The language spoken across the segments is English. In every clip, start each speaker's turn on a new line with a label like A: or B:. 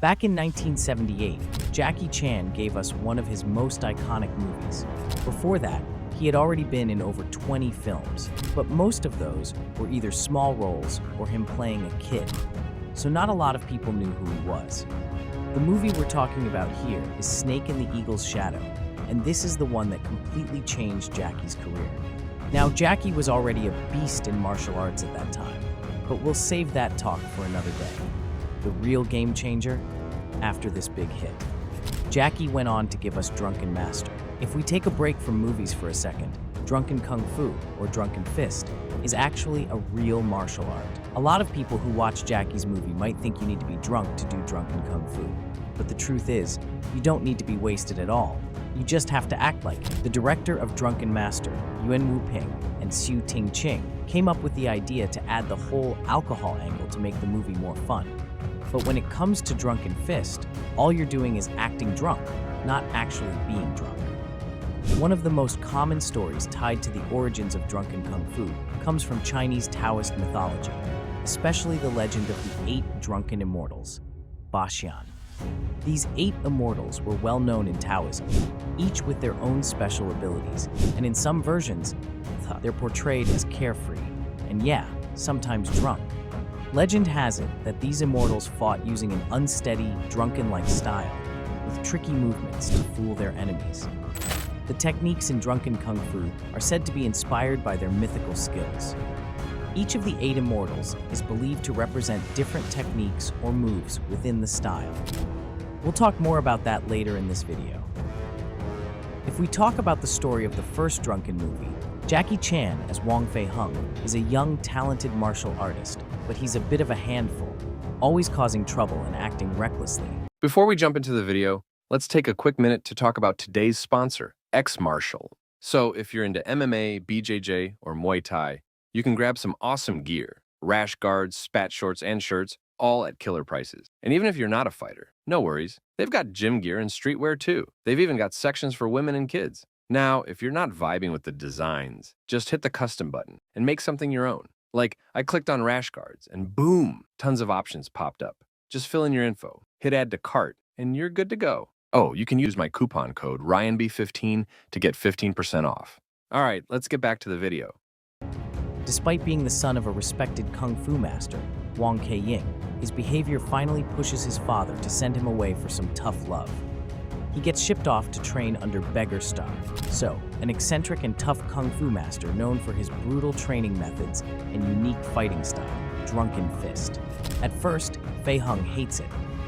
A: Back in 1978, Jackie Chan gave us one of his most iconic movies. Before that, he had already been in over 20 films, but most of those were either small roles or him playing a kid, so not a lot of people knew who he was. The movie we're talking about here is Snake in the Eagle's Shadow, and this is the one that completely changed Jackie's career. Now, Jackie was already a beast in martial arts at that time, but we'll save that talk for another day. The real game changer? After this big hit. Jackie went on to give us Drunken Master. If we take a break from movies for a second, Drunken Kungfu, or Drunken Fist, is actually a real martial art. A lot of people who watch Jackie's movie might think you need to be drunk to do Drunken Kungfu, but the truth is, you don't need to be wasted at all. You just have to act like it. The director of Drunken Master, Yuen Wu-ping and Xu Ting-ching, came up with the idea to add the whole alcohol angle to make the movie more fun. But when it comes to Drunken Fist, all you're doing is acting drunk, not actually being drunk. One of the most common stories tied to the origins of Drunken Kung Fu comes from Chinese Taoist mythology, especially the legend of the 8 drunken immortals, Baxian. These 8 immortals were well known in Taoism, each with their own special abilities, and in some versions, they're portrayed as carefree, and yeah, sometimes drunk. Legend has it that these immortals fought using an unsteady, drunken-like style, with tricky movements to fool their enemies. The techniques in Drunken Kung Fu are said to be inspired by their mythical skills. Each of the 8 immortals is believed to represent different techniques or moves within the style. We'll talk more about that later in this video. If we talk about the story of the first Drunken movie, Jackie Chan as Wong Fei-hung is a young, talented martial artist, but he's a bit of a handful, always causing trouble and acting recklessly.
B: Before we jump into the video, let's take a quick minute to talk about today's sponsor, X-Martial. So if you're into MMA, BJJ, or Muay Thai, you can grab some awesome gear, rash guards, spat shorts, and shirts, all at killer prices. And even if you're not a fighter, no worries, they've got gym gear and streetwear too. They've even got sections for women and kids. Now, if you're not vibing with the designs, just hit the custom button and make something your own. Like, I clicked on rash guards and boom, tons of options popped up. Just fill in your info, hit add to cart, and you're good to go. Oh, you can use my coupon code RyanB15 to get 15% off. All right, let's get back to the video.
A: Despite being the son of a respected kung fu master, Wong Kei-ying, his behavior finally pushes his father to send him away for some tough love. He gets shipped off to train under Beggar Star, so an eccentric and tough kung fu master known for his brutal training methods and unique fighting style, Drunken Fist. At first, Fei-hung hates it.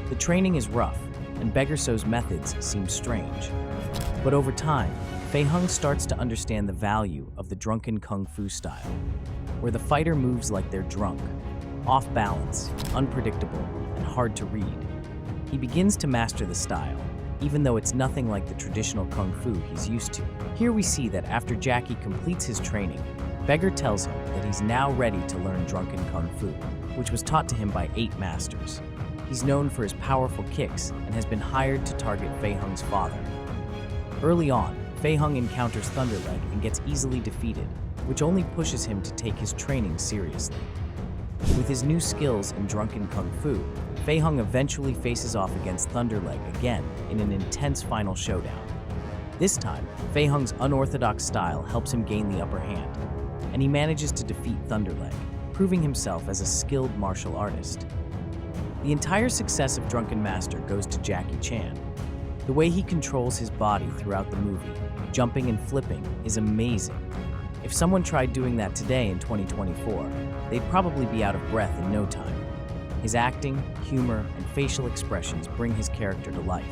A: The training is rough, and Beggar So's methods seem strange. But over time, Fei-hung starts to understand the value of the Drunken Kung Fu style, where the fighter moves like they're drunk, off balance, unpredictable, and hard to read. He begins to master the style, even though it's nothing like the traditional kung fu he's used to. Here we see that after Jackie completes his training, Beggar tells him that he's now ready to learn Drunken Kung Fu, which was taught to him by 8 masters. He's known for his powerful kicks and has been hired to target Fei-hung's father. Early on, Fei-hung encounters Thunderleg and gets easily defeated, which only pushes him to take his training seriously. With his new skills in Drunken Kung Fu, Fei-hung eventually faces off against Thunderleg again in an intense final showdown. This time, Fei-hung's unorthodox style helps him gain the upper hand, and he manages to defeat Thunderleg, proving himself as a skilled martial artist. The entire success of Drunken Master goes to Jackie Chan. The way he controls his body throughout the movie, jumping and flipping, is amazing. If someone tried doing that today in 2024, they'd probably be out of breath in no time. His acting, humor, and facial expressions bring his character to life.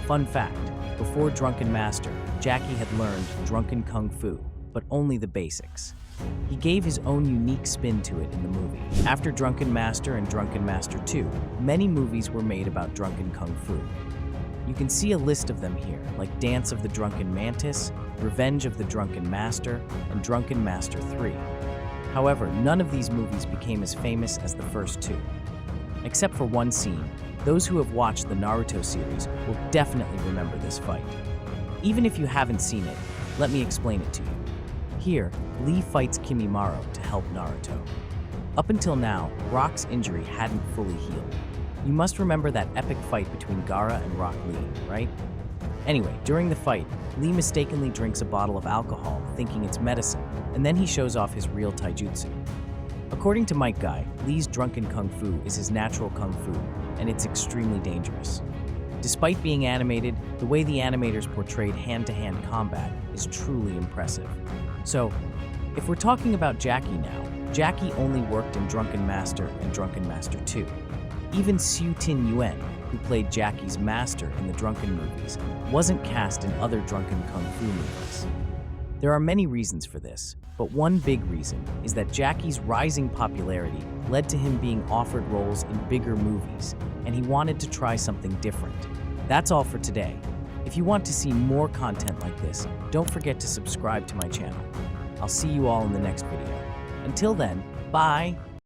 A: Fun fact, before Drunken Master, Jackie had learned Drunken Kung Fu, but only the basics. He gave his own unique spin to it in the movie. After Drunken Master and Drunken Master 2, many movies were made about Drunken Kung Fu. You can see a list of them here, like Dance of the Drunken Mantis, Revenge of the Drunken Master, and Drunken Master 3. However, none of these movies became as famous as the first 2. Except for one scene, those who have watched the Naruto series will definitely remember this fight. Even if you haven't seen it, let me explain it to you. Here, Lee fights Kimimaro to help Naruto. Up until now, Rock's injury hadn't fully healed. You must remember that epic fight between Gaara and Rock Lee, right? Anyway, during the fight, Lee mistakenly drinks a bottle of alcohol, thinking it's medicine, and then he shows off his real taijutsu. According to Mike Guy, Lee's Drunken Kungfu is his natural kung fu, and it's extremely dangerous. Despite being animated, the way the animators portrayed hand-to-hand combat is truly impressive. So, if we're talking about Jackie now, Jackie only worked in Drunken Master and Drunken Master 2. Even Xu Tin Yuan, who played Jackie's master in the Drunken movies, wasn't cast in other Drunken Kung Fu movies. There are many reasons for this, but one big reason is that Jackie's rising popularity led to him being offered roles in bigger movies, and he wanted to try something different. That's all for today. If you want to see more content like this, don't forget to subscribe to my channel. I'll see you all in the next video. Until then, bye!